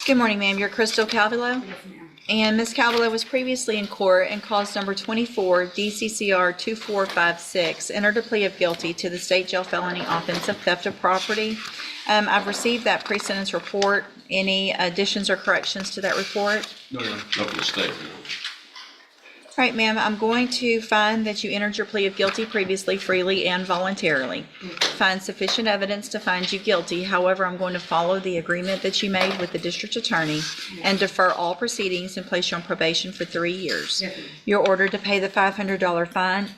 Good morning, ma'am. You're Crystal Calvo? Yes, ma'am. And Ms. Calvo was previously in court and cause number 24 DCCR 2456 entered a plea of guilty to the state jail felony offense of theft of property. I've received that pre-sentence report. Any additions or corrections to that report? No, no, not for the state. All right, ma'am, I'm going to find that you entered your plea of guilty previously, freely and voluntarily. Find sufficient evidence to find you guilty. However, I'm going to follow the agreement that you made with the district attorney and defer all proceedings and place you on probation for 3 years. Yes, ma'am. You're ordered to pay the $500 fine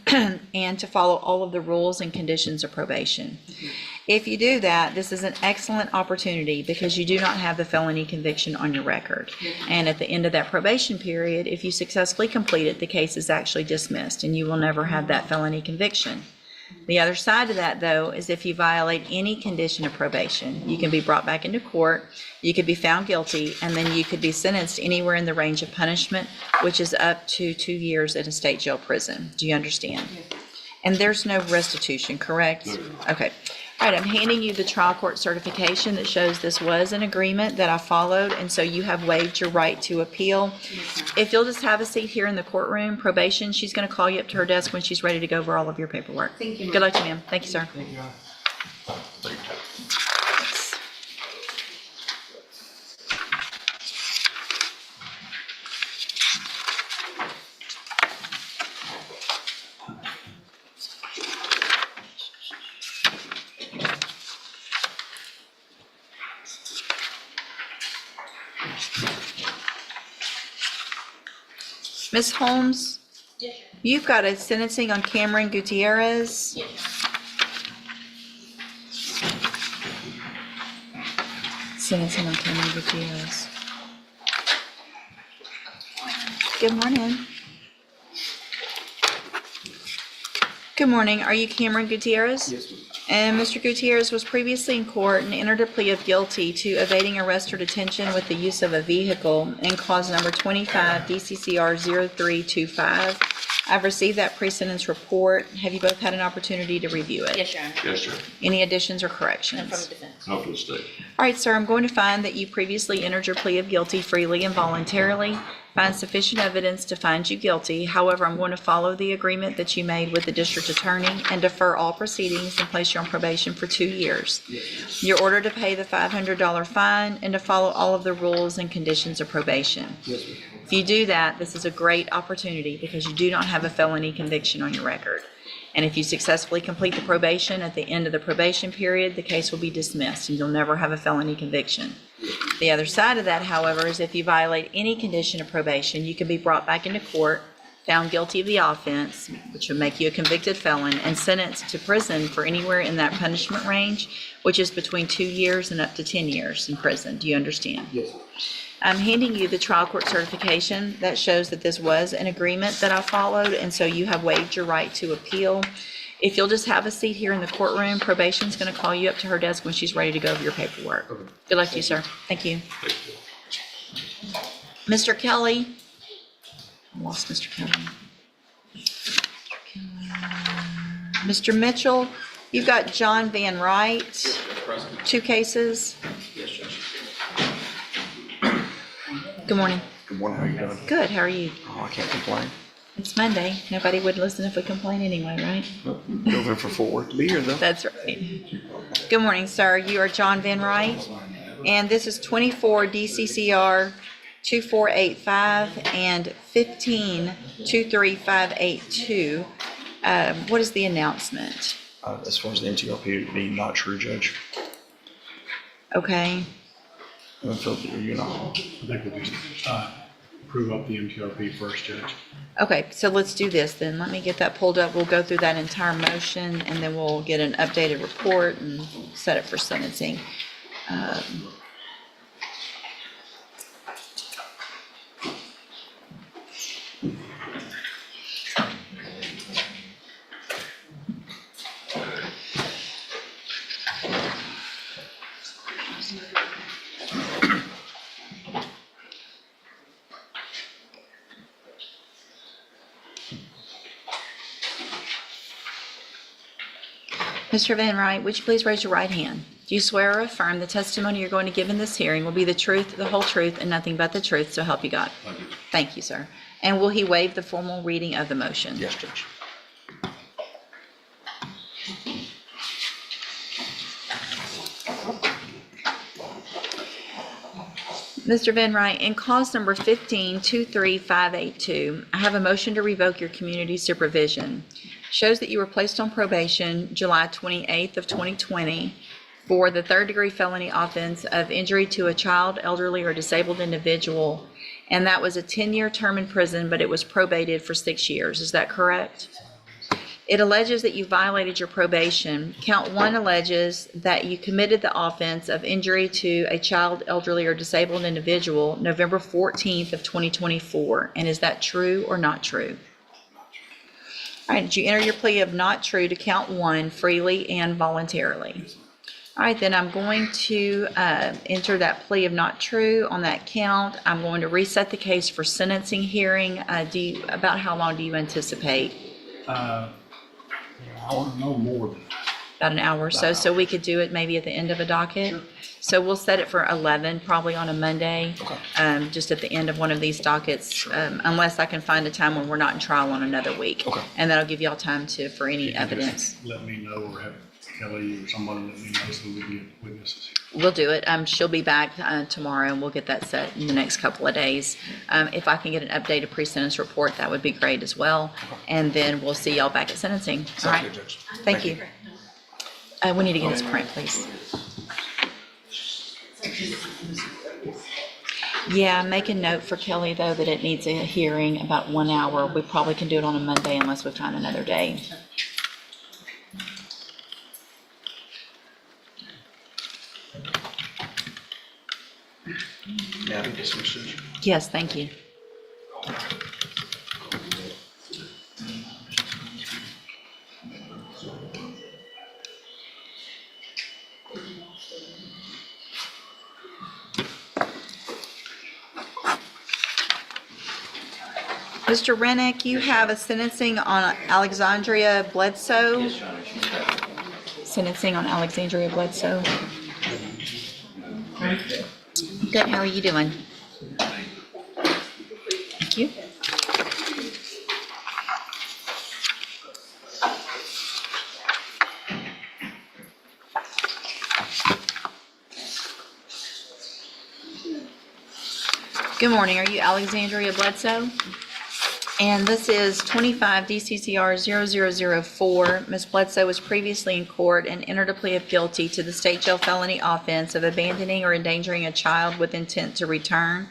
and to follow all of the rules and conditions of probation. If you do that, this is an excellent opportunity because you do not have the felony conviction on your record. And at the end of that probation period, if you successfully complete it, the case is actually dismissed and you will never have that felony conviction. The other side of that, though, is if you violate any condition of probation, you can be brought back into court, you could be found guilty, and then you could be sentenced anywhere in the range of punishment, which is up to 2 years in a state jail prison. Do you understand? And there's no restitution, correct? No. Okay. All right, I'm handing you the trial court certification that shows this was an agreement that I followed, and so you have waived your right to appeal. If you'll just have a seat here in the courtroom, probation, she's going to call you up to her desk when she's ready to go over all of your paperwork. Thank you, ma'am. Good luck to you, ma'am. Thank you, sir. Thank you. Ms. Holmes, you've got a sentencing on Cameron Gutierrez. Sentencing on Cameron Gutierrez. Good morning. Good morning. Are you Cameron Gutierrez? Yes, ma'am. And Mr. Gutierrez was previously in court and entered a plea of guilty to evading arrest or detention with the use of a vehicle in cause number 25 DCCR 0325. I've received that pre-sentence report. Have you both had an opportunity to review it? Yes, Your Honor. Yes, sir. Any additions or And corrections? from the defense. Not for the state. All right, sir, I'm going to find that you previously entered your plea of guilty freely and voluntarily. Find sufficient evidence to find you guilty. However, I'm going to follow the agreement that you made with the district attorney and defer all proceedings and place you on probation for 2 years. You're ordered to pay the $500 fine and to follow all of the rules and conditions of probation. Yes, ma'am. If you do that, this is a great opportunity because you do not have a felony conviction on your record. And if you successfully complete the probation, at the end of the probation period, the case will be dismissed and you'll never have a felony conviction. The other side of that, however, is if you violate any condition of probation, you can be brought back into court, found guilty of the offense, which would make you a convicted felon, and sentenced to prison for anywhere in that punishment range, which is between 2 years and up to 10 years in prison. Do you understand? Yes, ma'am. I'm handing you the trial court certification that shows that this was an agreement that I followed, and so you have waived your right to appeal. If you'll just have a seat here in the courtroom, probation's going to call you up to her desk when she's ready to go over your paperwork. Okay. Good luck to you, sir. Thank you. Thank you. Mr. Kelly. I lost Mr. Kelly. Mr. Mitchell, you've got John Van Wright, 2 cases. Yes, Judge. Good morning. Good morning, how you doing? Good, how are you? Oh, I can't complain. It's Monday. Nobody would listen if we complain anyway, right? Drove in for Fort Worth to be here, though. That's right. Good morning, sir. You are John Van Wright, and this is 24 DCCR 2485 and 15 23582. What is the announcement? As far as the MTRP, it'd be not true, Judge. Okay. I feel that you know. I think we'll just prove up the MTRP first, Judge. Okay, so let's do this then. Let me get that pulled up. We'll go through that entire motion, and then we'll get an updated report and set it for sentencing. Mr. Van Wright, would you please raise your right hand? Do you swear or affirm the testimony you're going to give in this hearing will be the truth, the whole truth, and nothing but the truth, so help you God? Thank you. Thank you, sir. And will he waive the formal reading of the motion? Yes, Judge. Mr. Van Wright, in cause number 1523582, I have a motion to revoke your community supervision. Shows that you were placed on probation July 28th of 2020 for the third-degree felony offense of injury to a child, elderly, or disabled individual, and that was a 10-year term in prison, but it was probated for 6 years. Is that correct? It alleges that you violated your probation. Count 1 alleges that you committed the offense of injury to a child, elderly, or disabled individual November 14th of 2024. And is that true or not true? All right, did you enter your plea of not true to count 1 freely and voluntarily? All right, then I'm going to enter that plea of not true on that count. I'm going to reset the case for sentencing hearing. About how long do you anticipate? I want to know more than that. About an hour or so, so we could do it maybe at the end of a docket? Sure. So we'll set it for 11, probably on a Monday. Okay. Just at the end of one of these dockets, unless I can find a time when we're not in trial on another week. Okay. And that'll give y'all time for any You can just evidence. Let me know, or have Kelly or somebody let me know so we can get witnesses here. We'll do it. She'll be back tomorrow, and we'll get that set in the next couple of days. If I can get an updated pre-sentence report, that would be great as well. And then we'll see y'all back at sentencing. All Sounds right? good, Judge. Thank you. We need to get his print, please. Yeah, make a note for Kelly, though, that it needs a hearing about 1 hour. We probably can do it on a Monday unless we find another day. Yeah, I think this was Judge. Yes, thank you. Mr. Rennick, you have a sentencing on Alexandria Bledsoe. Sentencing on Alexandria Bledsoe. Good, how are you doing? Thank you. Good morning, are you Alexandria Bledsoe? And this is 25 DCCR 0004. Ms. Bledsoe was previously in court and entered a plea of guilty to the state jail felony offense of abandoning or endangering a child with intent to return.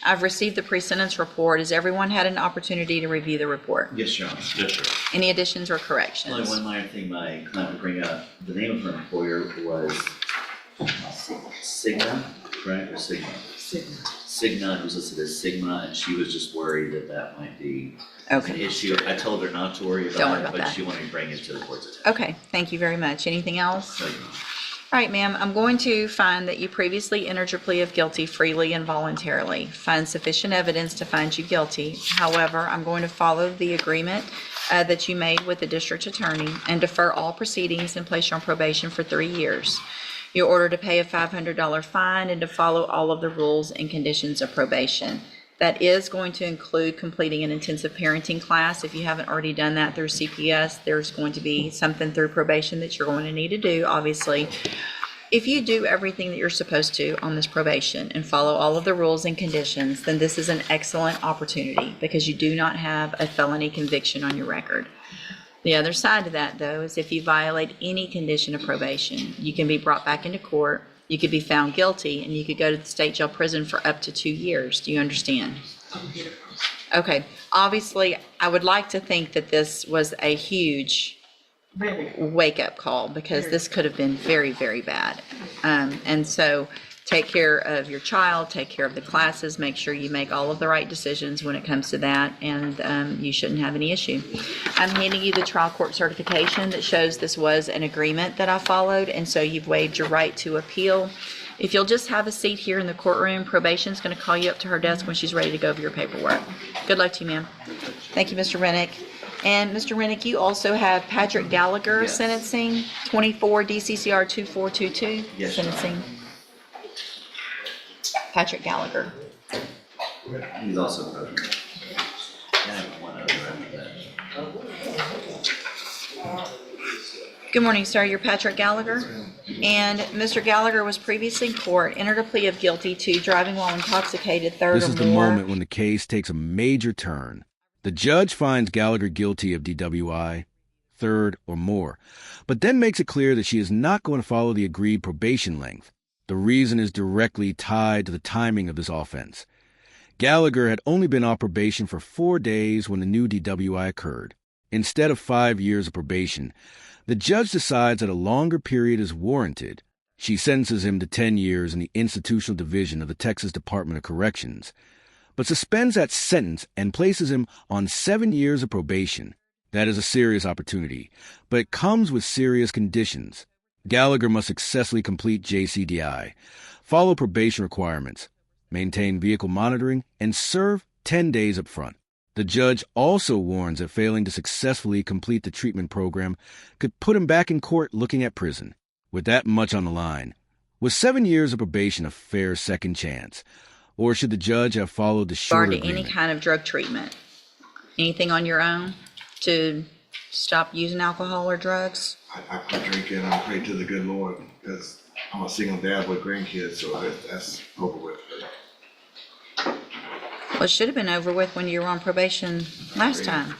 I've received the pre-sentence report. Has everyone had an opportunity to review the report? Yes, Your Honor. Yes, sir. Any additions or Only corrections? one minor thing my client would bring up. The name of her employer was Cigna, correct, or Sigma? Sigma, it was listed as Sigma, and she was just worried that that might be an Okay, issue. I told her not to worry Don't worry about about it, but that. she wanted to bring it to the court's attention. okay, thank you very much. Anything else? So, Your Honor. All right, ma'am, I'm going to find that you previously entered your plea of guilty freely and voluntarily. Find sufficient evidence to find you guilty. However, I'm going to follow the agreement that you made with the district attorney and defer all proceedings and place you on probation for 3 years. You're ordered to pay a $500 fine and to follow all of the rules and conditions of probation. That is going to include completing an intensive parenting class. If you haven't already done that through CPS, there's going to be something through probation that you're going to need to do, obviously. If you do everything that you're supposed to on this probation and follow all of the rules and conditions, then this is an excellent opportunity because you do not have a felony conviction on your record. The other side to that, though, is if you violate any condition of probation, you can be brought back into court, you could be found guilty, and you could go to the state jail prison for up to 2 years. Do you understand? Okay, obviously, I would like to think that this was a huge wake-up call because this could have been very, very bad. And so take care of your child, take care of the classes, make sure you make all of the right decisions when it comes to that, and you shouldn't have any issue. I'm handing you the trial court certification that shows this was an agreement that I followed, and so you've waived your right to appeal. If you'll just have a seat here in the courtroom, probation's going to call you up to her desk when she's ready to go over your paperwork. Good luck to you, ma'am. Thank you, Mr. Rennick. And Mr. Rennick, you also have Patrick Gallagher Yes. sentencing, 24 DCCR 2422 Yes, Your Honor. sentencing. Patrick Gallagher. He's also present. I have one other after that. Good morning, sir. You're Patrick Gallagher. And Mr. Gallagher was previously in court, entered a plea of guilty to driving while intoxicated, third This or is the more. moment when the case takes a major turn. The judge finds Gallagher guilty of DWI, third or more, but then makes it clear that she is not going to follow the agreed probation length. The reason is directly tied to the timing of this offense. Gallagher had only been off probation for 4 days when the new DWI occurred. Instead of 5 years of probation, the judge decides that a longer period is warranted. She sentences him to 10 years in the institutional division of the Texas Department of Corrections, but suspends that sentence and places him on 7 years of probation. That is a serious opportunity, but it comes with serious conditions. Gallagher must successfully complete jcdI, follow probation requirements, maintain vehicle monitoring, and serve 10 days up front. The judge also warns that failing to successfully complete the treatment program could put him back in court looking at prison. With that much on the line, was 7 years of probation a fair second chance? Or should the judge have followed the shorter Regard to any agreement? kind of drug treatment. Anything on your own to stop using alcohol or drugs? I quit drinking, I pray to the good Lord, because I'm a single dad with grandkids, so that's over with. Well, it should have been over with when you were on probation last time.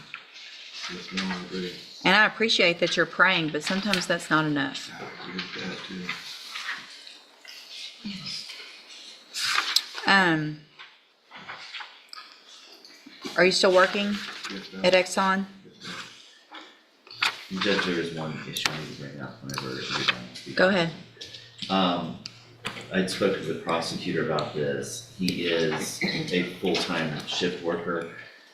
Yes, ma'am, I agree. And I appreciate that you're praying, but sometimes that's not enough. I agree with that too. Are you still working Yes, ma'am. at Exxon? Judge, there is one issue I need to bring up whenever you're done speaking. Go ahead. I'd spoken to the prosecutor about this. He is a full-time shift worker,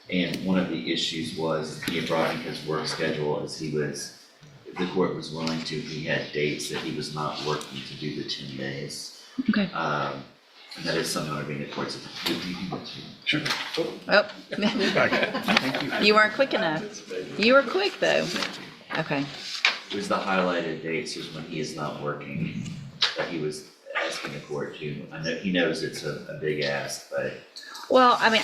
and one of the issues was he had brought in his work schedule as he was, if the court was willing to, he had dates that he was not working to do the 10 days. Okay. And that is something I would bring to court. Sure. Oh, you weren't quick enough. You were quick, though. Okay. It was the highlighted dates is when he is not working, that he was asking the court to. I know he knows it's a big ask, but Well, I mean,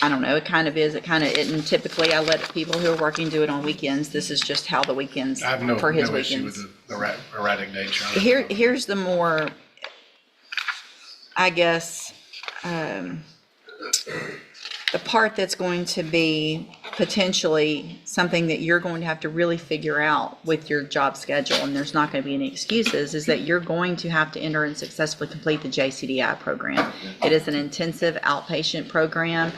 I don't know. It kind of is. It kind of isn't. Typically, I let people who are working do it on weekends. This is just how the weekends I have no for his issue weekends. with the erratic nature. of it. Here's the more, I guess, the part that's going to be potentially something that you're going to have to really figure out with your job schedule, and there's not going to be any excuses, is that you're going to have to enter and successfully complete the jcdI program. It is an intensive outpatient program.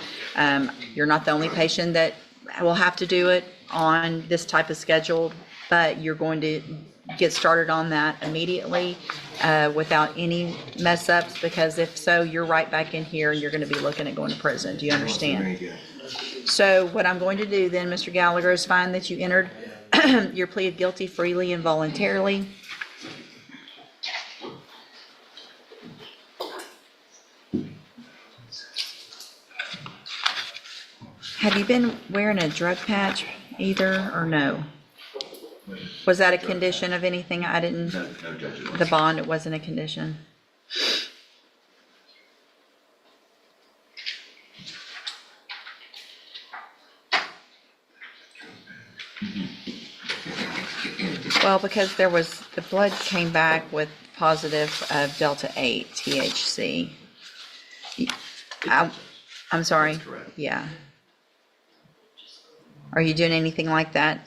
You're not the only patient that will have to do it on this type of schedule, but you're going to get started on that immediately without any mess ups, because if so, you're right back in here and you're going to be looking at going to prison. Do you understand? Thank you. So what I'm going to do then, Mr. Gallagher, is find that you entered your plea of guilty freely and voluntarily. Have you been wearing a drug patch either, or no? Was that a condition of anything? I didn't, no judgment. the bond, it wasn't a condition. Well, because there was, the blood came back with positive of Delta-8 THC. I'm sorry? That's correct. Yeah. Are you doing anything like that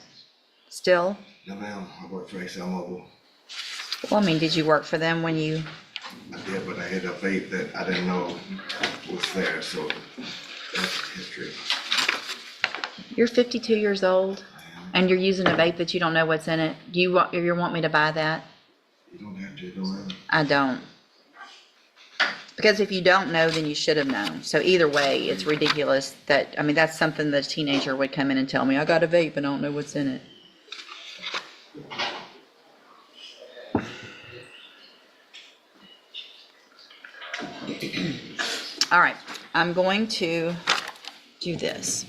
still? No, ma'am, I work for ExxonMobil. Well, I mean, did you work for them when you, I did, but I had a vape that I didn't know was there, so that's history. you're 52 years old and you're using a vape that you don't know what's in it? Do you want me to buy that? You don't have to, no, ma'am. I don't. Because if you don't know, then you should have known. So either way, it's ridiculous that, I mean, that's something that a teenager would come in and tell me, I got a vape and I don't know what's in it. All right, I'm going to do this.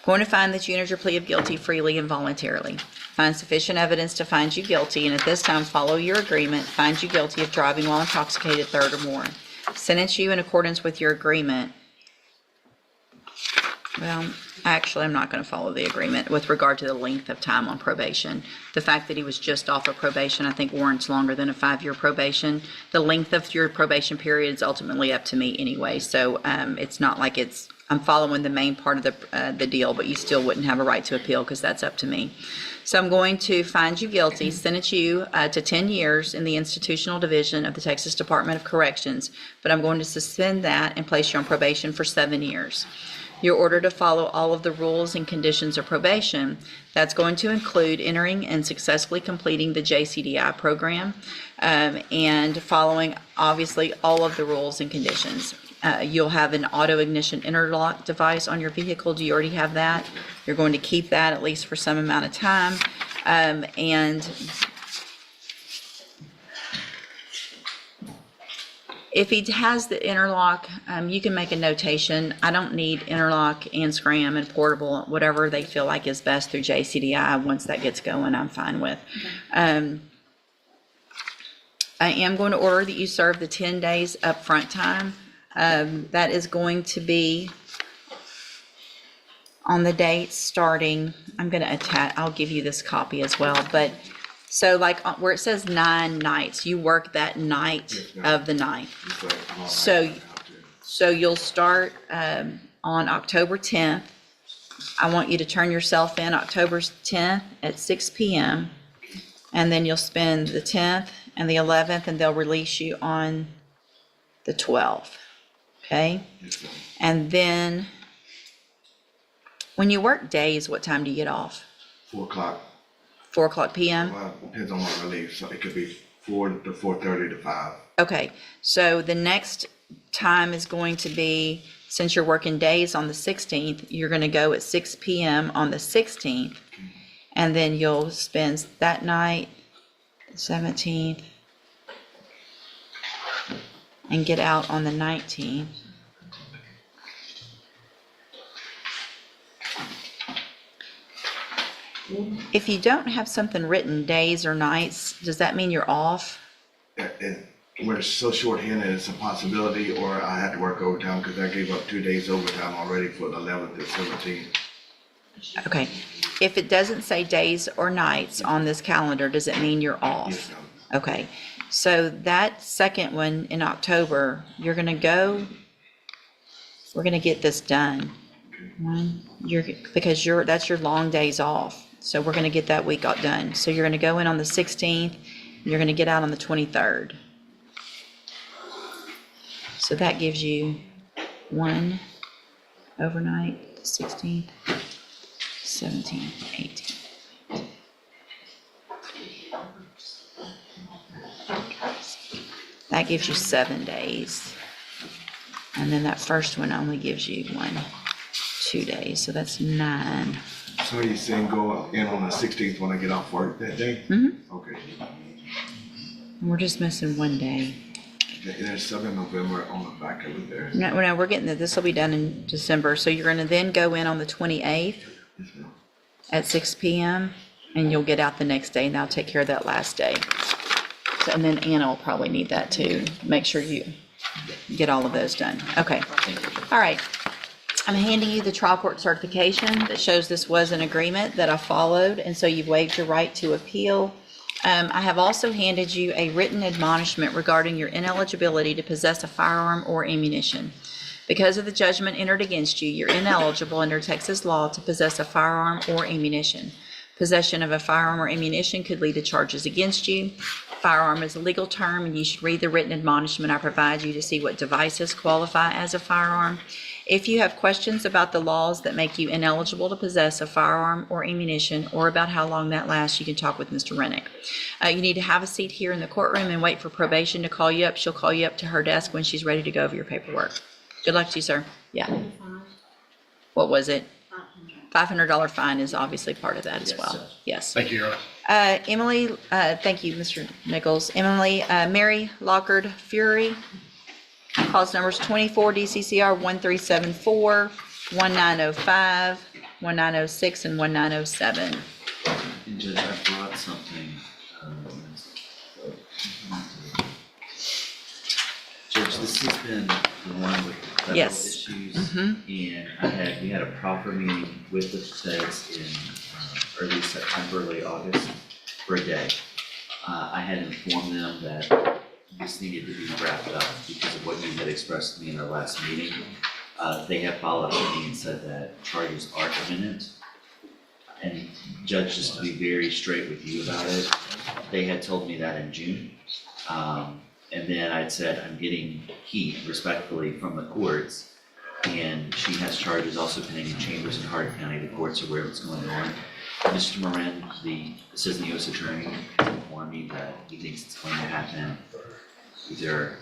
Going to find that you entered your plea of guilty freely and voluntarily. Find sufficient evidence to find you guilty, and at this time follow your agreement. Find you guilty of driving while intoxicated, third or more. Sentence you in accordance with your agreement. Well, actually, I'm not going to follow the agreement with regard to the length of time on probation. The fact that he was just off of probation, I think, warrants longer than a 5-year probation. The length of your probation period is ultimately up to me anyway, so it's not like I'm following the main part of the deal, but you still wouldn't have a right to appeal because that's up to me. So I'm going to find you guilty, sentence you to 10 years in the institutional division of the Texas Department of Corrections, but I'm going to suspend that and place you on probation for 7 years. You're ordered to follow all of the rules and conditions of probation. That's going to include entering and successfully completing the jcdI program and following, obviously, all of the rules and conditions. You'll have an auto ignition interlock device on your vehicle. Do you already have that? You're going to keep that at least for some amount of time. And if he has the interlock, you can make a notation. I don't need interlock and scram and portable, whatever they feel like is best through jcdI. Once that gets going, I'm fine with. Okay. I am going to order that you serve the 10 days upfront time. That is going to be on the date starting, I'm going to attach, I'll give you this copy as well, but so like where it says 9 nights, you work that night of the 9th. So you'll start on October 10th. I want you to turn yourself in October 10th at 6 p.m. And then you'll spend the 10th and the 11th, and they'll release you on the 12th. Okay? And then when you work days, what time do you get off? 4 o'clock. 4 o'clock p.m.? Well, depends on when I leave, so it could be 4 to 4:30 to 5. Okay, so the next time is going to be, since you're working days on the 16th, you're going to go at 6 p.m. on the 16th, and then you'll spend that night, the 17th, and get out on the 19th. If you don't have something written, days or nights, does that mean you're off? And we're so short-handed, it's a possibility, or I had to work overtime because I gave up 2 days overtime already for the 11th and 17th. Okay, if it doesn't say days or nights on this calendar, does it mean you're off? Yes, ma'am. Okay, so that second one in October, you're gonna go, we're gonna get this done. Because that's your long days off. So we're gonna get that week done. So you're gonna go in on the 16th, you're gonna get out on the 23rd. So that gives you 1 overnight, the 16th, 17th, 18th. That gives you 7 days. And then that first one only gives you 2 days, so that's 9. So you're saying go in on the 16th when I get off work that day? Mm-hmm. Okay. We're just missing 1 day. There's 7 November on the back of it there. No, we're getting this will be done in December, so you're gonna then go in on the 28th Yes, ma'am. at 6 p.m. and you'll get out the next day, and I'll take care of that last day. So, and then Anna will probably need that too. Make sure you get all of those done. Okay, all right. I'm handing you the trial court certification that shows this was an agreement that I followed, and so you've waived your right to appeal. I have also handed you a written admonishment regarding your ineligibility to possess a firearm or ammunition. Because of the judgment entered against you, you're ineligible under Texas law to possess a firearm or ammunition. Possession of a firearm or ammunition could lead to charges against you. Firearm is a legal term, and you should read the written admonishment I provide you to see what devices qualify as a firearm. If you have questions about the laws that make you ineligible to possess a firearm or ammunition, or about how long that lasts, you can talk with Mr. Rennick. You need to have a seat here in the courtroom and wait for probation to call you up. She'll call you up to her desk when she's ready to go over your paperwork. Good luck to you, sir. Yeah. What was it? $500 fine is obviously part of that as well. Yes. Thank you, Your Honor. Emily, thank you, Mr. Nichols. Emily, Mary Lockard Fury. Cause numbers 24 DCCR 1374, 1905, 1906, and 1907. And Judge, I brought something, Judge, this has been the one with the federal Yes. issues. And we had a proper meeting with the feds in early September, late August, for a day. I had informed them that this needed to be wrapped up because of what you had expressed to me in our last meeting. They have followed up with me and said that charges are imminent. And Judge, just to be very straight with you about it, they had told me that in June. And then I'd said, I'm getting heat respectfully from the courts, and she has charges also pending in Chambers in Hardin County. The courts are aware of what's going on. Mr. Moran, the assistant U.S. attorney, has informed me that he thinks it's going to happen either,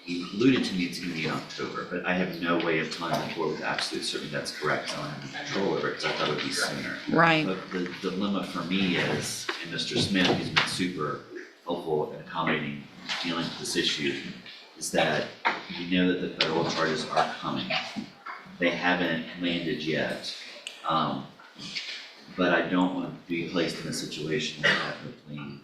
he alluded to me it's going to be in October, but I have no way of telling the court with absolute certainty that's correct, so I don't have control over it, because I thought it would be sooner. Right. But the dilemma for me is, and Mr. Smith, who's been super helpful and accommodating dealing with this issue, is that we know that the federal charges are coming. They haven't landed yet. But I don't want to be placed in a situation where I have to clean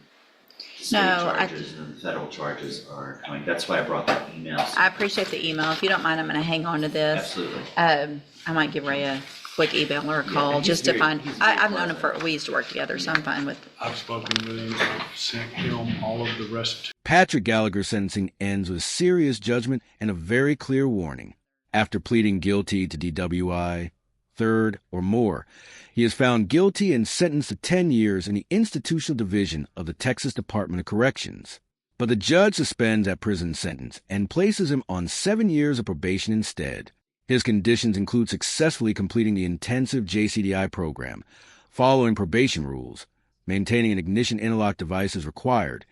the state charges and the federal charges are coming. That's why I brought that email. I appreciate the email. If you don't mind, I'm going to hang on to this. Absolutely. I might give Ray a quick email or a call and just to find, he's very I've known him pleasant. we used to work together, so I'm fine with. I've spoken with him, I've sent him all of the restitution. Patrick Gallagher's sentencing ends with serious judgment and a very clear warning. After pleading guilty to DWI, third, or more, he is found guilty and sentenced to 10 years in the institutional division of the Texas Department of Corrections. But the judge suspends that prison sentence and places him on 7 years of probation instead. His conditions include successfully completing the intensive jcdI program, following probation rules, maintaining an ignition interlock device as required,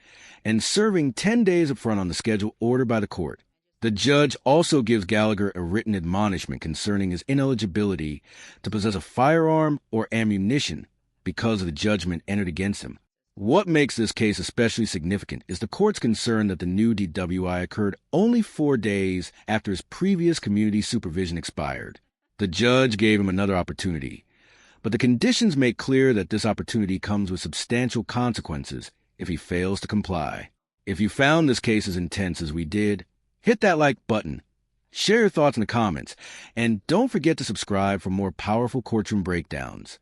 and serving 10 days upfront on the schedule ordered by the court. The judge also gives Gallagher a written admonishment concerning his ineligibility to possess a firearm or ammunition because of the judgment entered against him. What makes this case especially significant is the court's concern that the new DWI occurred only 4 days after his previous community supervision expired. The judge gave him another opportunity, but the conditions make clear that this opportunity comes with substantial consequences if he fails to comply. If you found this case as intense as we did, hit that like button, share your thoughts in the comments, and don't forget to subscribe for more powerful courtroom breakdowns.